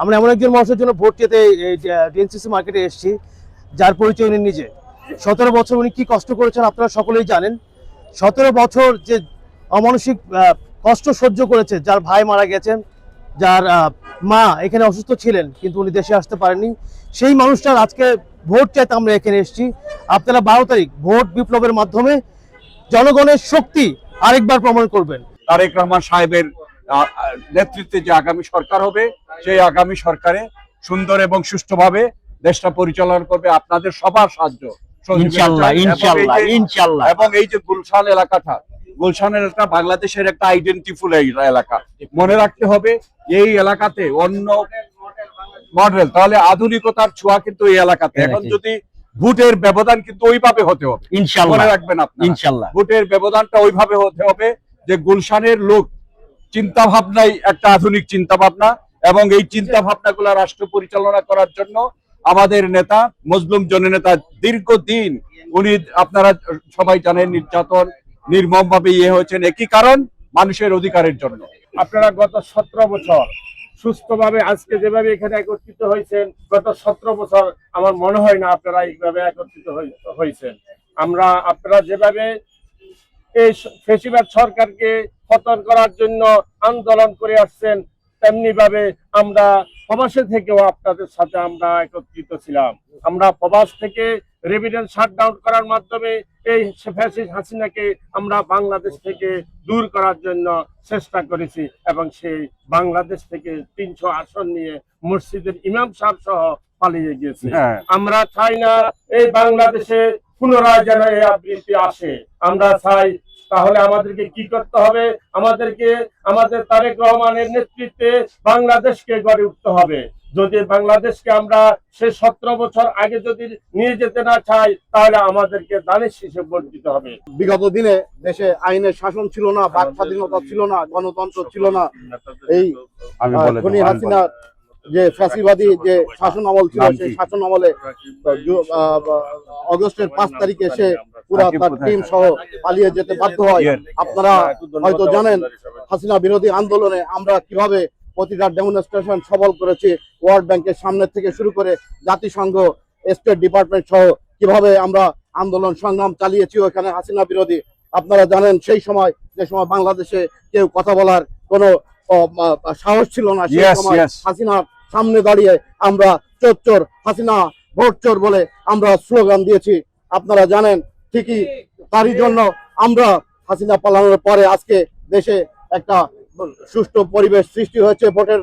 আমরা এমন একজন মানুষের জন্য ভোট চেতে ডিএনসিসি মার্কেটে এসেছি, যার পরিচয় উনি নিজে। 17 বছর উনি কি কষ্ট করেছেন আপনারা সকলেই জানেন। 17 বছর যে অমানসিক কষ্ট সহ্য করেছে, যার ভাই মারা গেছেন, যার মা এখানে অসুস্থ ছিলেন কিন্তু উনি দেশে আসতে পারেননি, সেই মানুষটার আজকে ভোট চাইতে আমরা এখানে এসেছি। আপনারা 12 তারিখ ভোট বিপ্লবের মাধ্যমে জনগণের শক্তি আরেকবার প্রমাণ করবেন। তারেক রহমান সাহেবের নেতৃত্বে যে আগামী সরকার হবে, সেই আগামী সরকারে সুন্দর এবং সুষ্ঠুভাবে দেশটা পরিচালনা করবে আপনাদের সবার সাহায্য ইনশাআল্লাহ ইনশাআল্লাহ ইনশাআল্লাহ। এবং এই যে গুলশান এলাকাটা, গুলশানের একটা বাংলাদেশের একটা আইডেন্টিফুল এলাকা, মনে রাখতে হবে এই এলাকাতে অন্য মডেল, তাহলে আধুনিকতার ছোঁয়া কিন্তু এই এলাকাতে। এখন যদি ভোটের ব্যবধান কিন্তু ওইভাবে হতে হবে, ইনশাআল্লাহ মনে রাখবেন আপনারা, ইনশাআল্লাহ ভোটের ব্যবধানটা ওইভাবে হতে হবে যে গুলশানের লোক চিন্তা ভাবনাই একটা আধুনিক চিন্তা ভাবনা, এবং এই চিন্তা ভাবনাগুলো রাষ্ট্র পরিচালনা করার জন্য আমাদের নেতা মজলুম জননেতা দীর্ঘদিন উনি, আপনারা সবাই জানেন, নির্যাতন নির্মম ভাবে হয়েছেন, একই কারণ মানুষের অধিকারের জন্য। আপনারা গত 17 বছর সুস্থভাবে আজকে যেভাবে এখানে একত্রিত হয়েছেন, গত 17 বছর আমার মনে হয় না আপনারা এইভাবে একত্রিত হয়েছেন। আপনারা যেভাবে এই ফ্যাসিবাদ সরকারকে পতন করার জন্য আন্দোলন করে আসছেন, তেমনি ভাবে আমরা প্রবাসে থেকেও আপনাদের সাথে আমরা একত্রিত ছিলাম। আমরা প্রবাস থেকে রেভিডেন্স শাটডাউন করার মাধ্যমে এই ফ্যাসিস্ট হাসিনাকে আমরা বাংলাদেশ থেকে দূর করার জন্য চেষ্টা করেছি, এবং সেই বাংলাদেশ থেকে 300 আসন নিয়ে মসজিদের ইমাম সাহেব সহ পালিয়ে গিয়েছে। আমরা চাই না এই বাংলাদেশে পুনরায় যেন এই আবৃত্তি আসে। আমরা চাই, তাহলে আমাদেরকে কি করতে হবে? আমাদের তারেক রহমানের নেতৃত্বে বাংলাদেশকে গড়ে উঠতে হবে। যদি বাংলাদেশকে আমরা সে 17 বছর আগে যদি নিয়ে যেতে না চাই, তাহলে আমাদেরকে দানের শীষে ভোট দিতে হবে। বিগত দিনে দেশে আইনের শাসন ছিল না, বাক স্বাধীনতা ছিল না, গণতন্ত্র ছিল না। এই খুনি হাসিনা যে ফ্যাসিবাদী যে শাসন আমল ছিল, সেই শাসন আমলে অগস্টের 5 তারিখে সে পুরা তার টিম সহ পালিয়ে যেতে বাধ্য হয়। আপনারা হয়তো জানেন হাসিনা বিরোধী আন্দোলনে আমরা কিভাবে প্রতিটা ডেমনস্ট্রেশন সফল করেছি। ওয়ার্ল্ড ব্যাংকের সামনে থেকে শুরু করে জাতিসংঘ, স্টেট ডিপার্টমেন্ট সহ কিভাবে আমরা আন্দোলন সংগ্রাম চালিয়েছি ওখানে হাসিনা বিরোধী। আপনারা জানেন সেই সময়, যে সময় বাংলাদেশে কেউ কথা বলার কোনো সাহস ছিল না, সেই সময় হাসিনার সামনে দাঁড়িয়ে আমরা চোর চোর হাসিনা ভোট চোর বলে আমরা স্লোগান দিয়েছি। আপনারা জানেন ঠিকই তারই জন্য আমরা হাসিনা পালানোর পরে আজকে দেশে একটা সুষ্ঠু পরিবেশ সৃষ্টি হয়েছে ভোটের